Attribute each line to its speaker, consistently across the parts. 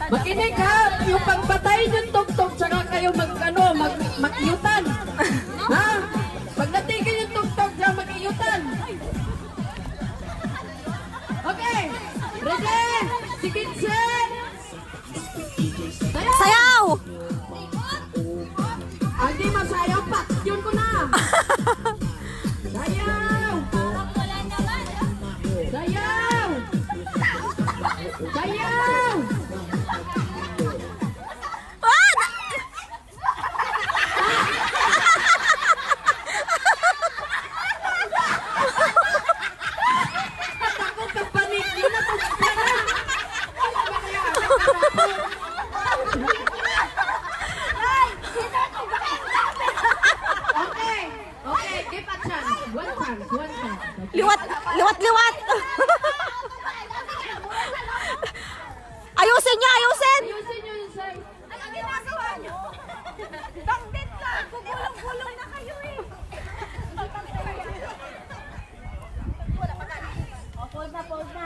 Speaker 1: Makinig ha, yung pagpatayin yung tugtog, saka kayo mag-iyutan. Ha? Pag natigil yung tugtog, saka mag-iyutan. Okay, ready? Sige, set!
Speaker 2: Sayaw!
Speaker 1: Hindi masayaw, pat, yun ko na. Sayaw! Sayaw! Sayaw! Ako kapanig, yun na pagpanan. Okay, okay, give a chance. One chance, one chance.
Speaker 2: Liwat! Liwat! Liwat! Ayusin niya! Ayusin!
Speaker 1: Ayusin nyo yung say.
Speaker 3: Ano ginagawa nyo? Bangdit lang! Gugulong-gulong na kayo eh! Wala pa na. O, pause na, pause na.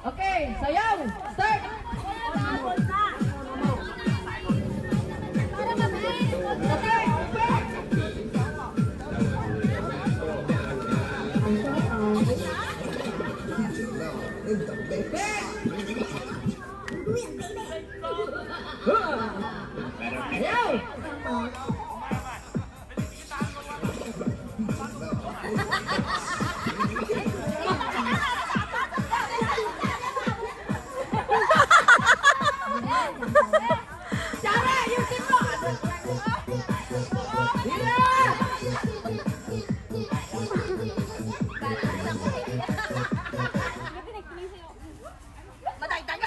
Speaker 1: Okay, sayaw! Start!
Speaker 3: Pause na. Para mabilis.
Speaker 1: Okay! Sayaw! Tara, ayusin mo! Yeah!
Speaker 3: Matagtag.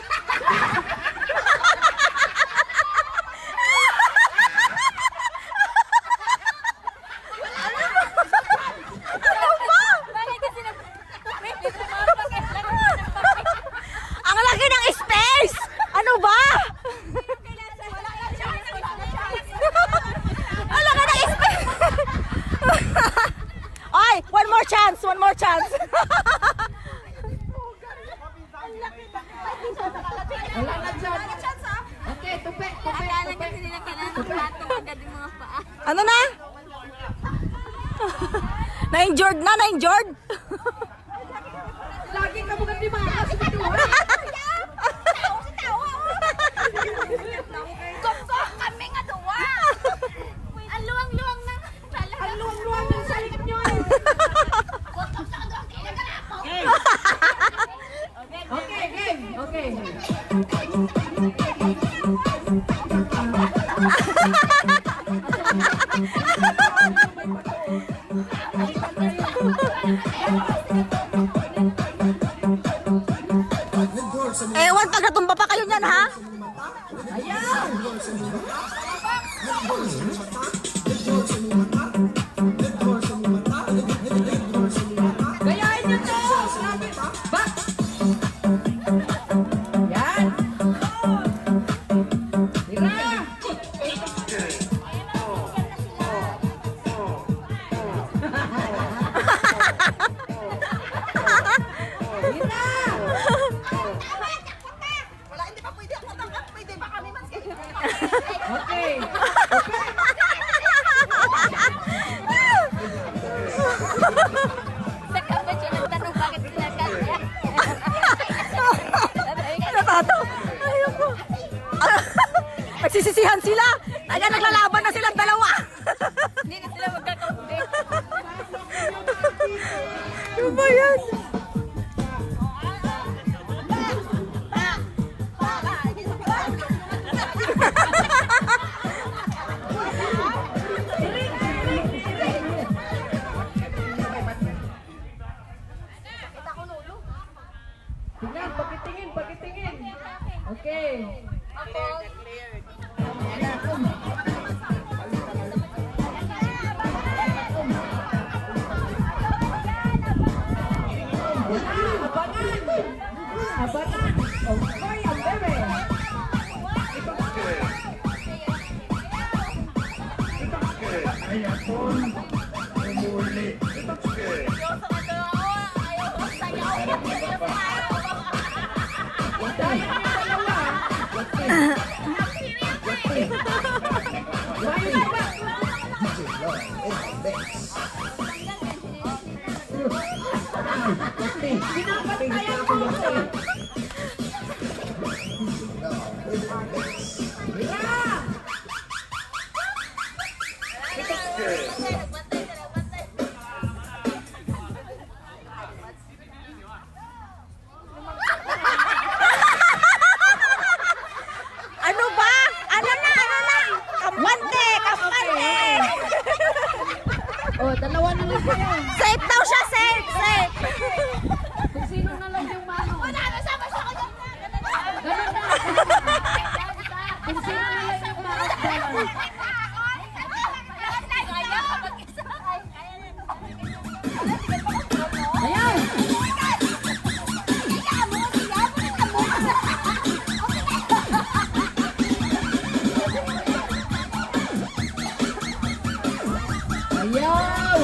Speaker 3: Bakit kasi
Speaker 2: Ang laki ng space! Ano ba? Ang laki ng space! Oy! One more chance! One more chance!
Speaker 1: Wala na dyan. Okay, tupe, tupe, tupe.
Speaker 2: Ano na? Na-injured na! Na-injured!
Speaker 1: Lagi ka mga di mga kasi dito.
Speaker 3: Gok-gok kami nga duwa. Ang luwang-luwang na.
Speaker 1: Ang luwang-luwang ng salip nyo eh. Okay, game. Okay.
Speaker 2: Ewan, pag natumba pa kayo niyan, ha?
Speaker 1: Ayan! Gayahin nyo to! Grabe! Back! Yan! Tira! Tira!
Speaker 3: Wala, hindi pa pwede ako tanggap. Pwede ba kami mas kayo?
Speaker 1: Okay.
Speaker 3: Sa kapit siya nagtanong bakit kinakanta.
Speaker 2: Natataw! Ayoko! Nagsisisihan sila! Kaya naglalaban na silang dalawa!
Speaker 3: Hindi na sila magkakampit.
Speaker 2: Ano ba yan?
Speaker 1: Tingnan, pakitingin, pakitingin. Okay. Abangan! Abangan! Okay, ang bebe! Dahil yung dalawa, Yeah!
Speaker 2: Ano ba? Ano na? Kampante! Kampante!
Speaker 1: Oh, dalawa na lang kayo.
Speaker 2: Safe daw siya, safe! Safe!
Speaker 1: Kung sino na lang yung mano.
Speaker 3: Nasama siya ko dyan.
Speaker 1: Ganun na. Kung sino na lang yung mano. Ayan! Ayaw!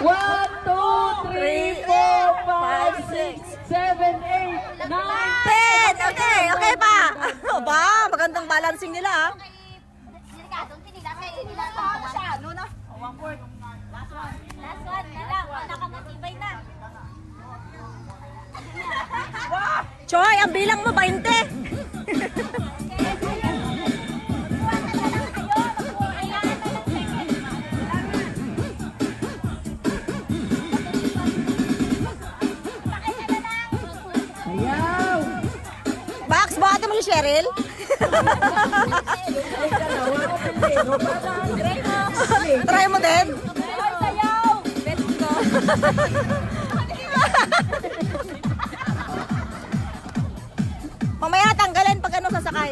Speaker 1: One, two, three, four, five, six, seven, eight, nine.
Speaker 2: 10! Okay, okay pa! Ba, magandang balancing nila ah. Choy, ang bilang mo 20.
Speaker 1: Ayaw!
Speaker 2: Max, buhati mo si Cheryl. Try mo din. Let's go. Mamaya tanggalin pag ano sasakay.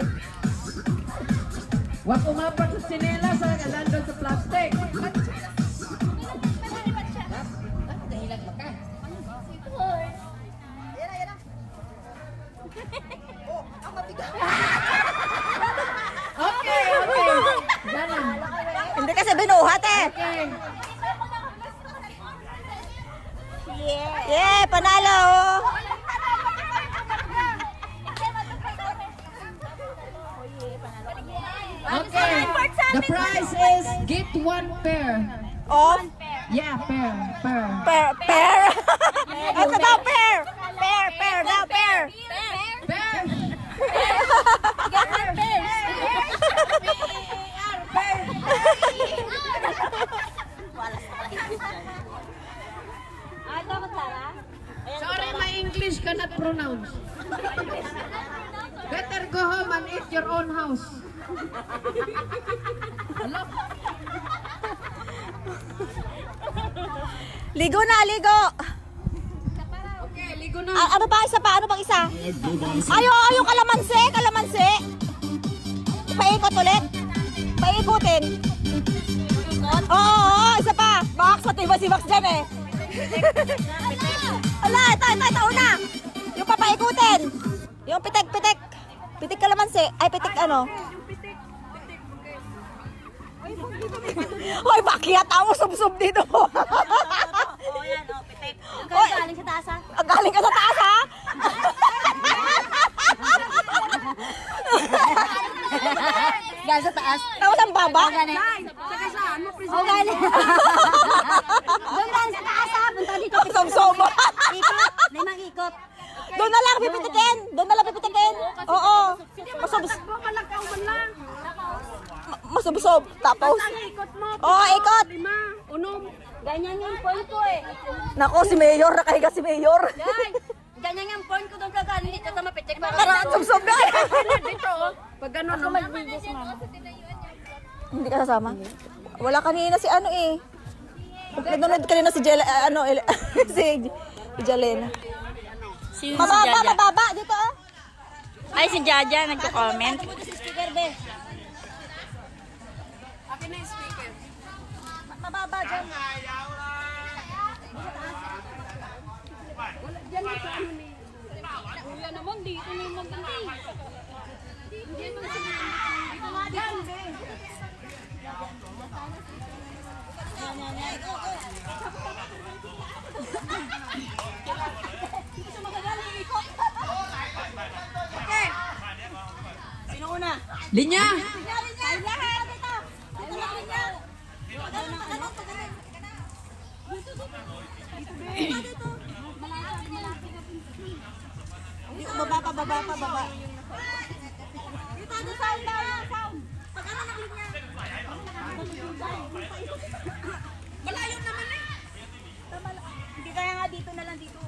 Speaker 1: Huwag umapat sa sinela sa nandun sa plastic. Okay, okay. Gana.
Speaker 2: Hindi kasi binuhat eh.
Speaker 1: Okay.
Speaker 2: Yeah, panalo.
Speaker 1: Okay. The prize is get one pair.
Speaker 2: Of
Speaker 1: Yeah, pair.
Speaker 2: pair. Ano daw pair? Pair daw pair.
Speaker 1: Pair. Sorry, my English cannot pronounce. Better go home and eat your own house. Hello?
Speaker 2: Ligo na, ligo.
Speaker 1: Okay, ligo na.
Speaker 2: Ano ba isa pa? Ano bang isa? Yung kalamansi. Paikot ulit. Paikutin. Oo, isa pa. Max, matibay si Max dyan eh. Ala, ito, una. Yung papaikutin. Yung pitik. Pitik kalamansi. Ay, pitik ano? Hoy, bakit ako sub-sub dito?
Speaker 3: Pitik.
Speaker 2: Oy.
Speaker 3: Galing sa taas ha?
Speaker 2: Galing ka sa taas, ha?
Speaker 3: Galing sa taas.
Speaker 2: Tapos ang baba?
Speaker 1: Saka saan mo,
Speaker 3: Oh, galing. Doon galing sa taas ha? Punta dito.
Speaker 2: Sub-sub.
Speaker 3: Ikot. Limang ikot.
Speaker 2: Doon na lang pipitikin. Oo. Masubsob. Tapos.
Speaker 1: ikot mo.
Speaker 2: Oo, ikot.
Speaker 1: Lima, unom.
Speaker 3: Ganyan yung point ko eh.
Speaker 2: Nako, si Mayor. Nakahiga si Mayor.
Speaker 3: Guys, ganyan yung point ko doon ka. Hindi ka sa mapitik.
Speaker 2: Tara, subsob na.
Speaker 1: Dito, oh. Pag gano'n, no?
Speaker 2: Hindi ka sasama? Wala kanina si ano eh. Nanonood kanina si si Jalena. Mababa. Dito ah.
Speaker 3: Ay, si Jaja nagko-comment.
Speaker 1: Akin na yung speaker.
Speaker 2: Mababa dyan.
Speaker 1: Wala naman, dito na yung maganda eh. Dito na sila. Dito na dyan. Linya!
Speaker 3: Ay, lahat. Dito lang niya.
Speaker 2: Baba pa, baba pa, baba.
Speaker 3: Dito, sound na. Sound. Pag ano ng linya. Malayo naman eh.
Speaker 2: Hindi kaya nga dito na lang dito.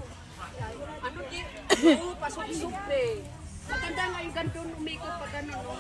Speaker 1: Ano di? Oo, pasok-sup eh. Maganda nga yung ganito umikot pa gano'n, no?